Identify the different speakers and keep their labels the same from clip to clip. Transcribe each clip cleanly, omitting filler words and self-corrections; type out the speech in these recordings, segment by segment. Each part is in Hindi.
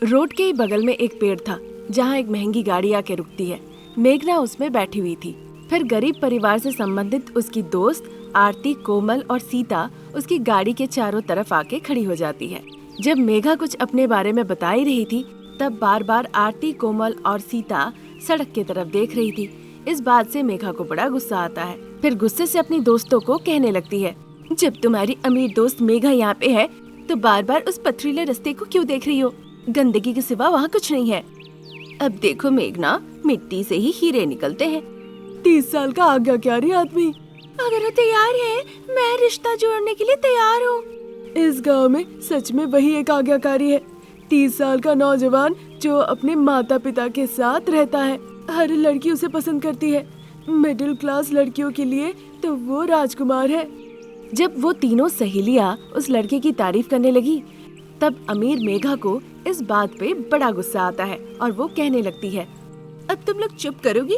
Speaker 1: रोड के ही बगल में एक पेड़ था जहाँ एक महंगी गाड़ी आके रुकती है। मेघना उसमें बैठी हुई थी। फिर गरीब परिवार से संबंधित उसकी दोस्त आरती, कोमल और सीता उसकी गाड़ी के चारों तरफ आके खड़ी हो जाती है। जब मेघा कुछ अपने बारे में बता ही रही थी तब बार बार आरती, कोमल और सीता सड़क की तरफ देख रही थी। इस बात से मेघा को बड़ा गुस्सा आता है। फिर गुस्से से अपनी दोस्तों को कहने लगती है, जब तुम्हारी अमीर दोस्त मेघा यहाँ पे है तो बार बार उस पथरीले रास्ते को क्यों देख रही हो? गंदगी के सिवा वहाँ कुछ नहीं है। अब देखो मेघना, मिट्टी से ही हीरे निकलते हैं। 30 साल का आज्ञाकारी आदमी, अगर वो तैयार है मैं रिश्ता जोड़ने के लिए तैयार हूँ। इस गांव में सच में वही एक आज्ञाकारी है। 30 साल का नौजवान जो अपने माता पिता के साथ रहता है। हर लड़की उसे पसंद करती है। मिडिल क्लास लड़कियों के लिए तो वो राजकुमार है। जब वो तीनों सहेलियां उस लड़के की तारीफ करने लगी तब अमीर मेघा को इस बात पे बड़ा गुस्सा आता है और वो कहने लगती है, अब तुम लोग चुप करोगी?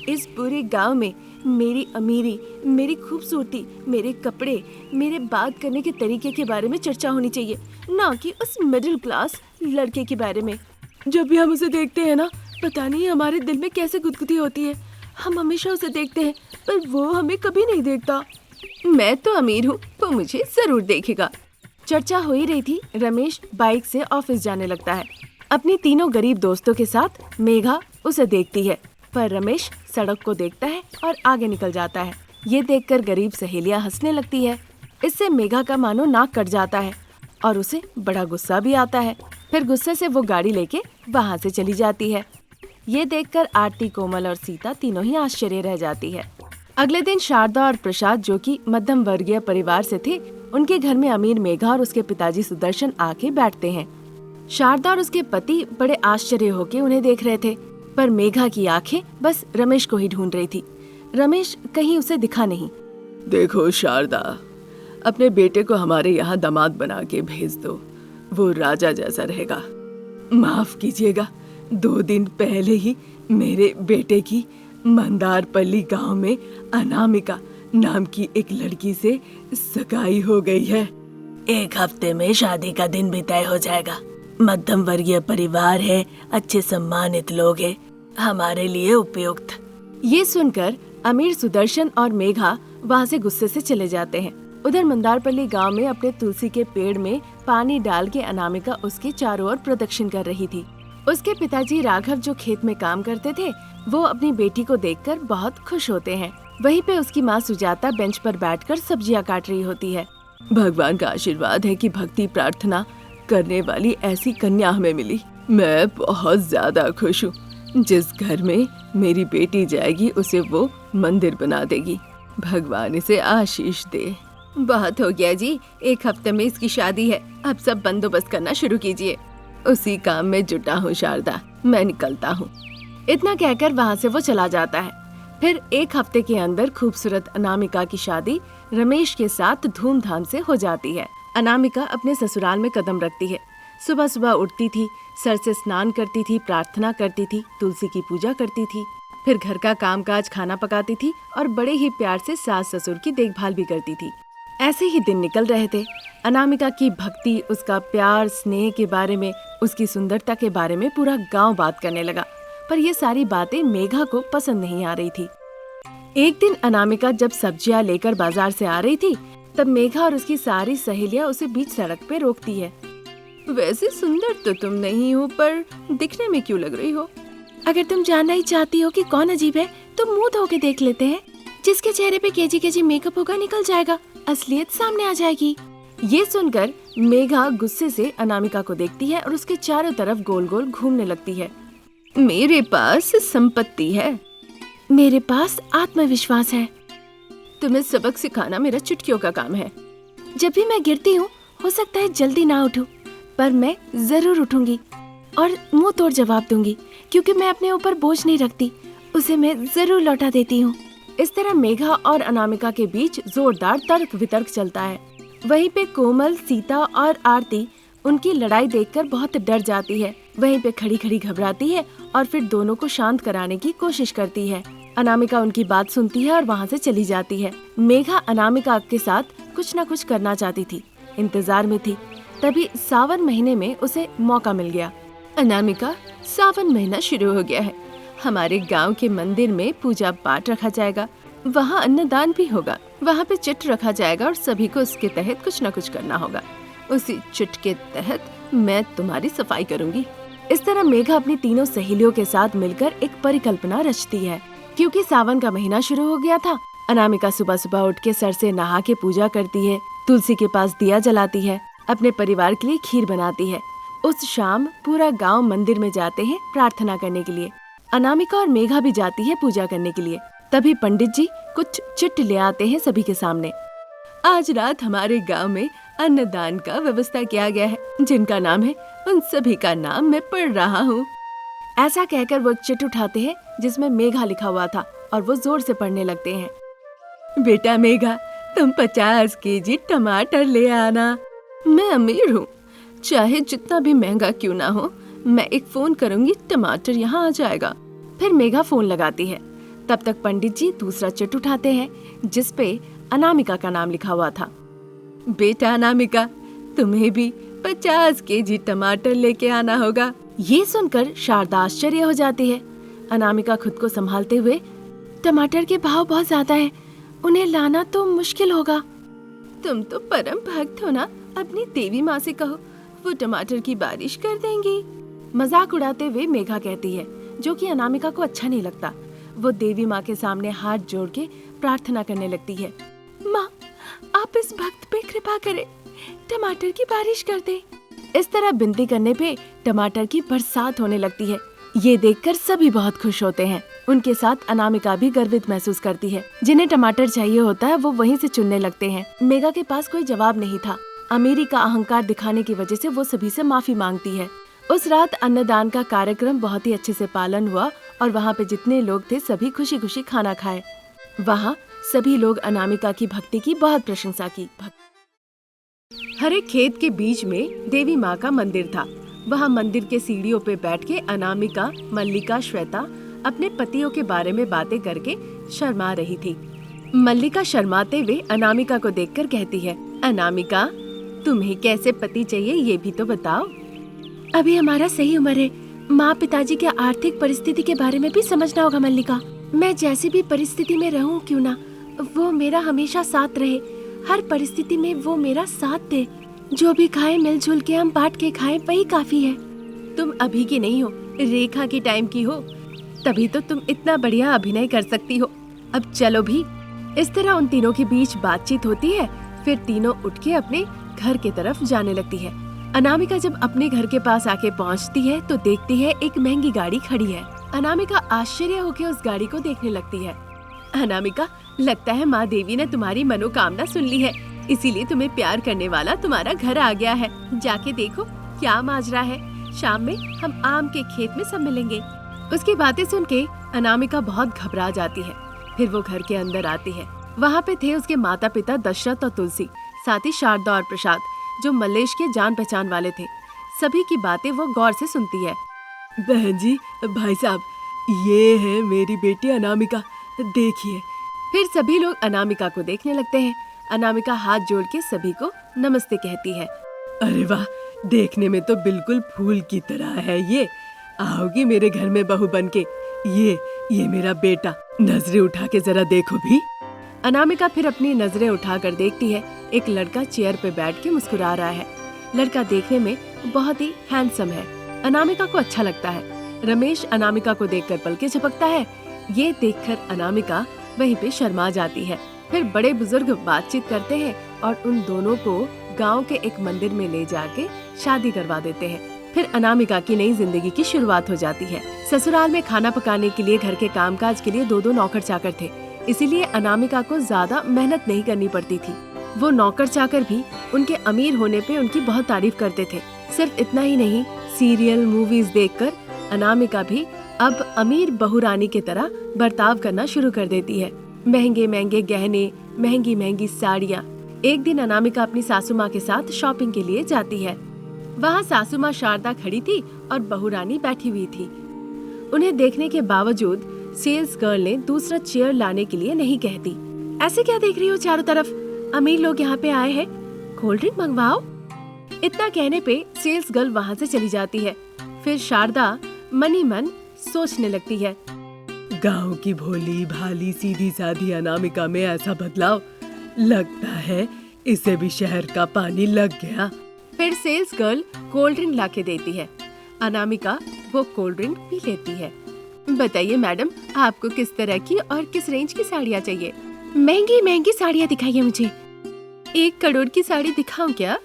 Speaker 1: इस पूरे गांव में मेरी अमीरी, मेरी खूबसूरती, मेरे कपड़े, मेरे बात करने के तरीके के बारे में चर्चा होनी चाहिए, ना कि उस मिडिल क्लास लड़के के बारे में। जब भी हम उसे देखते हैं ना, पता नहीं हमारे दिल में कैसे गुदगुदी होती है। हम हमेशा उसे देखते हैं पर वो हमें कभी नहीं देखता। मैं तो अमीर हूँ, वो मुझे जरूर देखेगा। चर्चा हो ही रही थी, रमेश बाइक से ऑफिस जाने लगता है। अपनी तीनों गरीब दोस्तों के साथ मेघा उसे देखती है पर रमेश सड़क को देखता है और आगे निकल जाता है। ये देखकर गरीब सहेलियां हंसने लगती है। इससे मेघा का मानो नाक कट जाता है और उसे बड़ा गुस्सा भी आता है। फिर गुस्से से वो गाड़ी लेके वहाँ से चली जाती है। ये देखकर आरती, कोमल और सीता तीनों ही आश्चर्य रह जाती है। अगले दिन शारदा और प्रसाद, जो कि मध्यम वर्गीय परिवार से थे, उनके घर में अमीर मेघा और उसके पिताजी सुदर्शन आके बैठते हैं। शारदा और उसके पति बड़े आश्चर्य होके उन्हें देख रहे थे पर मेघा की आंखें बस रमेश को ही ढूंढ रही थी। रमेश कहीं उसे दिखा नहीं।
Speaker 2: देखो शारदा, अपने बेटे को हमारे यहाँ दामाद बना के भेज दो, वो राजा जैसा रहेगा। माफ कीजिएगा, 2 दिन पहले ही मेरे बेटे की मंदारपल्ली गांव में अनामिका नाम की एक लड़की से सगाई हो गई है। 1 हफ्ते में शादी का दिन भी तय हो जाएगा। मध्यम वर्गीय परिवार है, अच्छे सम्मानित लोग हैं, हमारे लिए उपयुक्त।
Speaker 1: ये सुनकर अमीर सुदर्शन और मेघा वहाँ से गुस्से से चले जाते हैं। उधर मंदारपल्ली गांव में अपने तुलसी के पेड़ में पानी डाल के अनामिका उसके चारों ओर प्रदक्षिण कर रही थी। उसके पिताजी राघव, जो खेत में काम करते थे, वो अपनी बेटी को देखकर बहुत खुश होते हैं। वहीं पे उसकी माँ सुजाता बेंच पर बैठकर सब्जियां काट रही होती है।
Speaker 2: भगवान का आशीर्वाद है कि भक्ति प्रार्थना करने वाली ऐसी कन्या हमें मिली। मैं बहुत ज्यादा खुश हूँ। जिस घर में मेरी बेटी जाएगी उसे वो मंदिर बना देगी। भगवान इसे आशीष दे।
Speaker 1: बहुत हो गया जी, 1 हफ्ते में इसकी शादी है, अब सब बंदोबस्त करना शुरू कीजिए।
Speaker 2: उसी काम में जुटा हूँ शारदा, मैं निकलता हूँ।
Speaker 1: इतना कहकर वहाँ से वो चला जाता है। फिर 1 हफ्ते के अंदर खूबसूरत अनामिका की शादी रमेश के साथ धूमधाम से हो जाती है। अनामिका अपने ससुराल में कदम रखती है। सुबह सुबह उठती थी, सर से स्नान करती थी, प्रार्थना करती थी, तुलसी की पूजा करती थी, फिर घर का कामकाज, खाना पकाती थी और बड़े ही प्यार से सास ससुर की देखभाल भी करती थी। ऐसे ही दिन निकल रहे थे। अनामिका की भक्ति, उसका प्यार, स्नेह के बारे में, उसकी सुंदरता के बारे में पूरा गांव बात करने लगा। पर ये सारी बातें मेघा को पसंद नहीं आ रही थी। एक दिन अनामिका जब सब्जियां लेकर बाजार से आ रही थी तब मेघा और उसकी सारी सहेलियां उसे बीच सड़क पे रोकती है।
Speaker 2: वैसे सुंदर तो तुम नहीं हो, पर दिखने में क्यों लग रही हो?
Speaker 1: अगर तुम जानना ही चाहती हो कि कौन अजीब है तो मुंह धो के देख लेते हैं। जिसके चेहरे पे केजी मेकअप होगा निकल जाएगा, असलियत सामने आ जाएगी। ये सुनकर मेघा गुस्से से अनामिका को देखती है और उसके चारों तरफ गोल गोल घूमने लगती है।
Speaker 2: मेरे पास संपत्ति है,
Speaker 1: मेरे पास आत्मविश्वास है।
Speaker 2: तुम्हें सबक सिखाना मेरा चुटकियों का काम है।
Speaker 1: जब भी मैं गिरती हूँ हो सकता है जल्दी ना उठूं, पर मैं जरूर उठूंगी और मुंह तोड़ जवाब दूंगी, क्योंकि मैं अपने ऊपर बोझ नहीं रखती, उसे मैं जरूर लौटा देती हूँ। इस तरह मेघा और अनामिका के बीच जोरदार तर्क वितर्क चलता है। वहीं पे कोमल, सीता और आरती उनकी लड़ाई देखकर बहुत डर जाती है। वहीं पे खड़ी खड़ी घबराती है और फिर दोनों को शांत कराने की कोशिश करती है। अनामिका उनकी बात सुनती है और वहाँ से चली जाती है। मेघा अनामिका के साथ कुछ न कुछ करना चाहती थी, इंतजार में थी। तभी सावन महीने में उसे मौका मिल गया। अनामिका, सावन महीना शुरू हो गया है। हमारे गांव के मंदिर में पूजा पाठ रखा जाएगा, वहाँ अन्नदान भी होगा। वहाँ पे चिट रखा जाएगा और सभी को उसके तहत कुछ न कुछ करना होगा। उसी चिट के तहत मैं तुम्हारी सफाई करूंगी। इस तरह मेघा अपनी तीनों सहेलियों के साथ मिलकर एक परिकल्पना रचती है। क्योंकि सावन का महीना शुरू हो गया था, अनामिका सुबह सुबह उठ के सर से नहा के पूजा करती है, तुलसी के पास दिया जलाती है, अपने परिवार के लिए खीर बनाती है। उस शाम पूरा गांव मंदिर में जाते हैं प्रार्थना करने के लिए। अनामिका और मेघा भी जाती है पूजा करने के लिए। तभी पंडित जी कुछ चिट ले आते हैं सभी के सामने। आज रात हमारे गांव में अन्नदान का व्यवस्था किया गया है, जिनका नाम है उन सभी का नाम मैं पढ़ रहा हूँ। ऐसा कहकर वो एक चिट उठाते हैं जिसमें मेघा लिखा हुआ था और वो जोर से पढ़ने लगते हैं। बेटा मेघा, तुम 50 केजी टमाटर ले आना। मैं अमीर हूँ, चाहे जितना भी महंगा क्यों ना हो, मैं एक फोन करूंगी, टमाटर यहाँ आ जाएगा। फिर मेघा फोन लगाती है। तब तक पंडित जी दूसरा चिट उठाते हैं जिसपे अनामिका का नाम लिखा हुआ था। बेटा अनामिका, तुम्हें भी 50 केजी टमाटर लेके आना होगा। ये सुनकर शारदा आश्चर्य हो जाती है। अनामिका खुद को संभालते हुए, टमाटर के भाव बहुत ज्यादा है, उन्हें लाना तो मुश्किल होगा। तुम तो परम भक्त हो ना, अपनी देवी माँ से कहो, वो टमाटर की बारिश कर देंगी। मजाक उड़ाते हुए मेघा कहती है, जो कि अनामिका को अच्छा नहीं लगता। वो देवी माँ के सामने हाथ जोड़ के प्रार्थना करने लगती है। माँ, आप इस भक्त पे कृपा करें, टमाटर की बारिश कर दे। इस तरह विनती करने पे टमाटर की बरसात होने लगती है। ये देखकर सभी बहुत खुश होते हैं। उनके साथ अनामिका भी गर्वित महसूस करती है। जिन्हें टमाटर चाहिए होता है वो वहीं से चुनने लगते हैं। मेघा के पास कोई जवाब नहीं था। अमीरी का अहंकार दिखाने की वजह से वो सभी से माफी मांगती है। उस रात अन्नदान का कार्यक्रम बहुत ही अच्छे से पालन हुआ और वहाँ पे जितने लोग थे सभी खुशी खुशी खाना खाए। वहाँ सभी लोग अनामिका की भक्ति की बहुत प्रशंसा की। हर एक खेत के बीच में देवी माँ का मंदिर था। वहाँ मंदिर के सीढ़ियों पे बैठ के अनामिका, मल्लिका, श्वेता अपने पतियों के बारे में बातें करके शर्मा रही थी। मल्लिका शर्माते हुए अनामिका को देखकर कहती है, अनामिका, तुम्हें कैसे पति चाहिए ये भी तो बताओ। अभी हमारा सही उम्र है, माँ पिताजी के आर्थिक परिस्थिति के बारे में भी समझना होगा मल्लिका। मैं जैसी भी परिस्थिति में रहूं क्यों ना, वो मेरा हमेशा साथ रहे। हर परिस्थिति में वो मेरा साथ दे। जो भी खाए मिलजुल के हम बांट के खाएं, वही काफी है। तुम अभी की नहीं हो, रेखा की टाइम की हो, तभी तो तुम इतना बढ़िया अभिनय कर सकती हो। अब चलो भी। इस तरह उन तीनों के बीच बातचीत होती है। फिर तीनों उठ के अपने घर की तरफ जाने लगती है। अनामिका जब अपने घर के पास आके पहुंचती है तो देखती है एक महंगी गाड़ी खड़ी है। अनामिका आश्चर्य होकर उस गाड़ी को देखने लगती है। अनामिका, लगता है माँ देवी ने तुम्हारी मनोकामना सुन ली है, इसीलिए तुम्हें प्यार करने वाला तुम्हारा घर आ गया है। जाके देखो क्या माजरा है। शाम में हम आम के खेत में सब मिलेंगे। उसकी बातें सुन के अनामिका बहुत घबरा जाती है। फिर वो घर के अंदर आती है। वहाँ पे थे उसके माता पिता दशरथ और तुलसी, साथ ही शारदा और प्रसाद, जो मल्लेश के जान पहचान वाले थे। सभी की बातें वो गौर से सुनती है।
Speaker 2: बहन जी, भाई साहब, ये है मेरी बेटी अनामिका, देखिए।
Speaker 1: फिर सभी लोग अनामिका को देखने लगते हैं। अनामिका हाथ जोड़ के सभी को नमस्ते कहती है।
Speaker 2: अरे वाह, देखने में तो बिल्कुल फूल की तरह है ये। आओगी मेरे घर में बहू बनके। ये मेरा बेटा, नजरें उठा के जरा देखो भी।
Speaker 1: अनामिका फिर अपनी नजरें उठाकर देखती है। एक लड़का चेयर पे बैठ के मुस्कुरा रहा है। लड़का देखने में बहुत ही हैंडसम है। अनामिका को अच्छा लगता है। रमेश अनामिका को देखकर पलके झपकता है। ये देखकर अनामिका वहीं पे शर्मा जाती है। फिर बड़े बुजुर्ग बातचीत करते हैं और उन दोनों को गांव के एक मंदिर में ले जाके शादी करवा देते हैं। फिर अनामिका की नई जिंदगी की शुरुआत हो जाती है। ससुराल में खाना पकाने के लिए, घर के कामकाज के लिए 2-2 नौकर चाकर थे, इसीलिए अनामिका को ज्यादा मेहनत नहीं करनी पड़ती थी। वो नौकर चाकर भी उनके अमीर होने पे उनकी बहुत तारीफ करते थे। सिर्फ इतना ही नहीं, सीरियल, मूवीज देखकर अनामिका भी अब अमीर बहुरानी की तरह बर्ताव करना शुरू कर देती है। महंगे महंगे गहने, महंगी महंगी साड़ियाँ। एक दिन अनामिका अपनी सासू माँ के साथ शॉपिंग के लिए जाती है। वहाँ सासू माँ शारदा खड़ी थी और बहुरानी बैठी हुई थी। उन्हें देखने के बावजूद सेल्स गर्ल ने दूसरा चेयर लाने के लिए नहीं कहती। ऐसे क्या देख रही हो चारों तरफ? अमीर लोग यहाँ पे आए हैं, कोल्ड ड्रिंक मंगवाओ। इतना कहने पे सेल्स गर्ल वहाँ से चली जाती है। फिर शारदा मन ही मन सोचने लगती है।
Speaker 2: गांव की भोली भाली सीधी सादी अनामिका में ऐसा बदलाव, लगता है इसे भी शहर का पानी लग गया।
Speaker 1: फिर सेल्स गर्ल कोल्ड ड्रिंक लाके देती है। अनामिका वो कोल्ड ड्रिंक पी लेती है। बताइए मैडम, आपको किस तरह की और किस रेंज की साड़ियाँ चाहिए? महंगी महंगी साड़ियाँ दिखाइए मुझे। 1 करोड़ की साड़ी दिखाऊं क्या?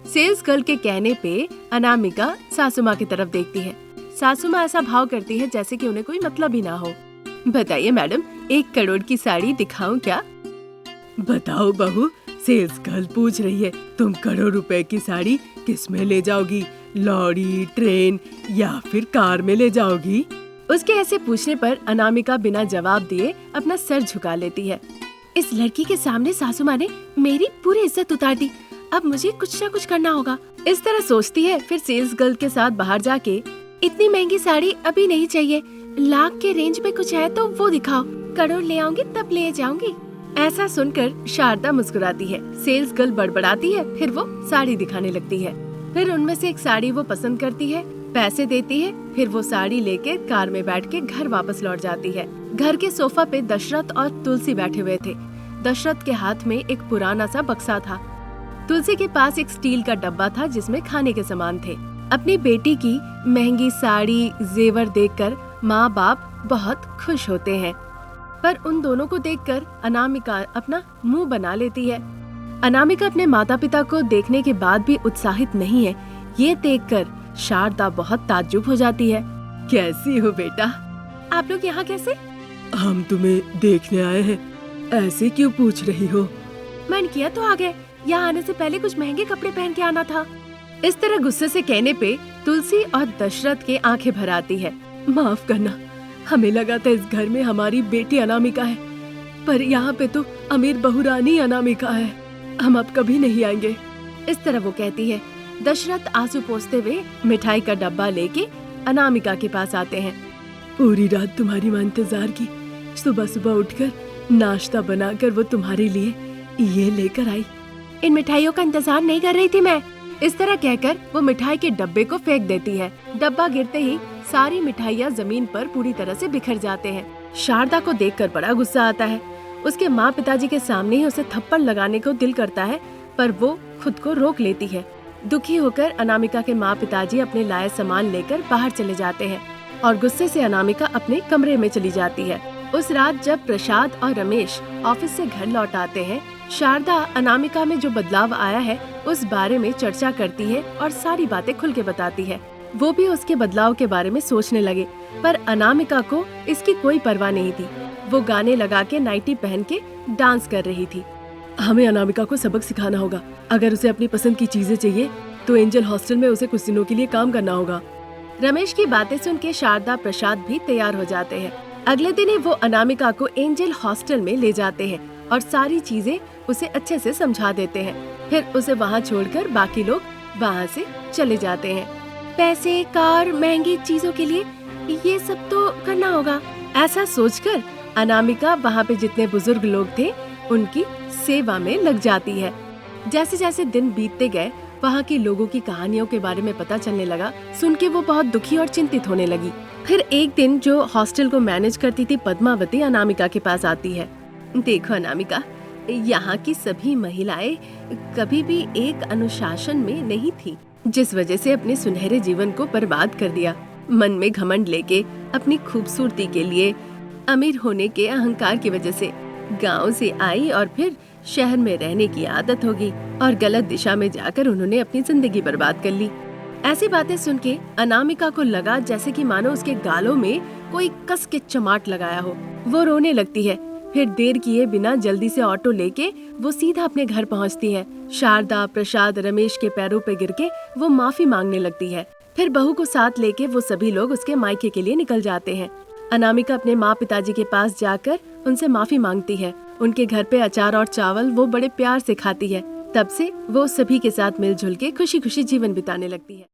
Speaker 1: सेल्स गर्ल के कहने पे अनामिका सासू माँ की तरफ देखती है। सासू माँ ऐसा भाव करती है जैसे कि उन्हें कोई मतलब ही ना हो। बताइए मैडम, 1 करोड़ की साड़ी दिखाऊं क्या?
Speaker 2: बताओ बहू, सेल्स गर्ल पूछ रही है, तुम करोड़ रुपए की साड़ी किस में ले जाओगी? लॉरी, ट्रेन या फिर कार में ले जाओगी?
Speaker 1: उसके ऐसे पूछने पर अनामिका बिना जवाब दिए अपना सर झुका लेती है। इस लड़की के सामने सासू माँ ने मेरी पूरी इज्जत उतार दी। अब मुझे कुछ ना कुछ करना होगा। इस तरह सोचती है। फिर सेल्स गर्ल के साथ बाहर जाके, इतनी महंगी साड़ी अभी नहीं चाहिए, लाख के रेंज में कुछ है तो वो दिखाओ, करोड़ ले आऊंगी तब ले जाऊंगी। ऐसा सुनकर शारदा मुस्कुराती है। सेल्स गर्ल बड़बड़ाती है, फिर वो साड़ी दिखाने लगती है। फिर उनमें से एक साड़ी वो पसंद करती है, पैसे देती है। फिर वो साड़ी लेकर कार में बैठ के घर वापस लौट जाती है। घर के सोफा पे दशरथ और तुलसी बैठे हुए थे। दशरथ के हाथ में एक पुराना सा बक्सा था। तुलसी के पास एक स्टील का डब्बा था जिसमें खाने के सामान थे। अपनी बेटी की महंगी साड़ी, जेवर देखकर माँ बाप बहुत खुश होते हैं, पर उन दोनों को देखकर अनामिका अपना मुंह बना लेती है। अनामिका अपने माता पिता को देखने के बाद भी उत्साहित नहीं है। ये देखकर शारदा बहुत ताज्जुब हो जाती है।
Speaker 2: कैसी हो बेटा?
Speaker 1: आप लोग यहाँ कैसे?
Speaker 2: हम तुम्हें देखने आए हैं, ऐसे क्यों पूछ रही हो?
Speaker 1: मन किया तो आ गए, यहाँ आने से पहले कुछ महंगे कपड़े पहन के आना था। इस तरह गुस्से से कहने पे तुलसी और दशरथ के आंखें भर आती है।
Speaker 2: माफ करना, हमें लगा था इस घर में हमारी बेटी अनामिका है, पर यहाँ पे तो अमीर बहुरानी अनामिका है। हम अब कभी नहीं आएंगे।
Speaker 1: इस तरह वो कहती है। दशरथ आंसू पोंछते हुए मिठाई का डब्बा लेके अनामिका के पास आते हैं।
Speaker 2: पूरी रात तुम्हारी माँ इंतजार की, सुबह सुबह उठकर नाश्ता बनाकर वो तुम्हारे लिए ये लेकर आई।
Speaker 1: इन मिठाइयों का इंतजार नहीं कर रही थी मैं। इस तरह कहकर वो मिठाई के डब्बे को फेंक देती है। डब्बा गिरते ही सारी मिठाइयाँ जमीन पर पूरी तरह से बिखर जाते हैं। शारदा को देखकर बड़ा गुस्सा आता है। उसके माँ पिताजी के सामने ही उसे थप्पड़ लगाने को दिल करता है, पर वो खुद को रोक लेती है। दुखी होकर अनामिका के माँ पिताजी अपने लाए सामान लेकर बाहर चले जाते हैं और गुस्से से अनामिका अपने कमरे में चली जाती है। उस रात जब प्रसाद और रमेश ऑफिस से घर लौट आते हैं, शारदा अनामिका में जो बदलाव आया है उस बारे में चर्चा करती है और सारी बातें खुल के बताती है। वो भी उसके बदलाव के बारे में सोचने लगे, पर अनामिका को इसकी कोई परवाह नहीं थी। वो गाने लगा के नाइटी पहन के डांस कर रही थी।
Speaker 2: हमें अनामिका को सबक सिखाना होगा। अगर उसे अपनी पसंद की चीजें चाहिए तो एंजल हॉस्टल में उसे कुछ दिनों के लिए काम करना होगा।
Speaker 1: रमेश की बातें सुन के शारदा प्रसाद भी तैयार हो जाते हैं। अगले दिन ही वो अनामिका को एंजल हॉस्टल में ले जाते हैं और सारी चीजें उसे अच्छे से समझा देते हैं। फिर उसे वहाँ छोड़कर बाकी लोग वहाँ से चले जाते हैं। पैसे, कार, महंगी चीजों के लिए ये सब तो करना होगा। ऐसा सोचकर अनामिका वहाँ पे जितने बुजुर्ग लोग थे उनकी सेवा में लग जाती है। जैसे जैसे दिन बीतते गए, वहाँ के लोगों की कहानियों के बारे में पता चलने लगा। सुन के वो बहुत दुखी और चिंतित होने लगी। फिर एक दिन जो हॉस्टल को मैनेज करती थी पद्मावती अनामिका के पास आती है। देखो अनामिका, यहाँ की सभी महिलाएं कभी भी एक अनुशासन में नहीं थी, जिस वजह से अपने सुनहरे जीवन को बर्बाद कर दिया। मन में घमंड लेके, अपनी खूबसूरती के लिए, अमीर होने के अहंकार की वजह से गांव से आई और फिर शहर में रहने की आदत होगी और गलत दिशा में जाकर उन्होंने अपनी जिंदगी बर्बाद कर ली। ऐसी बातें सुन के अनामिका को लगा जैसे कि मानो उसके गालों में कोई कस के चमाट लगाया हो। वो रोने लगती है। फिर देर किए बिना जल्दी से ऑटो लेके वो सीधा अपने घर पहुंचती है। शारदा, प्रसाद, रमेश के पैरों पे गिर के वो माफी मांगने लगती है। फिर बहू को साथ लेके वो सभी लोग उसके मायके के लिए निकल जाते हैं। अनामिका अपने माँ पिताजी के पास जाकर उनसे माफी मांगती है। उनके घर पे अचार और चावल वो बड़े प्यार से खाती है। तब से वो सभी के साथ मिलजुल के खुशी खुशी जीवन बिताने लगती है।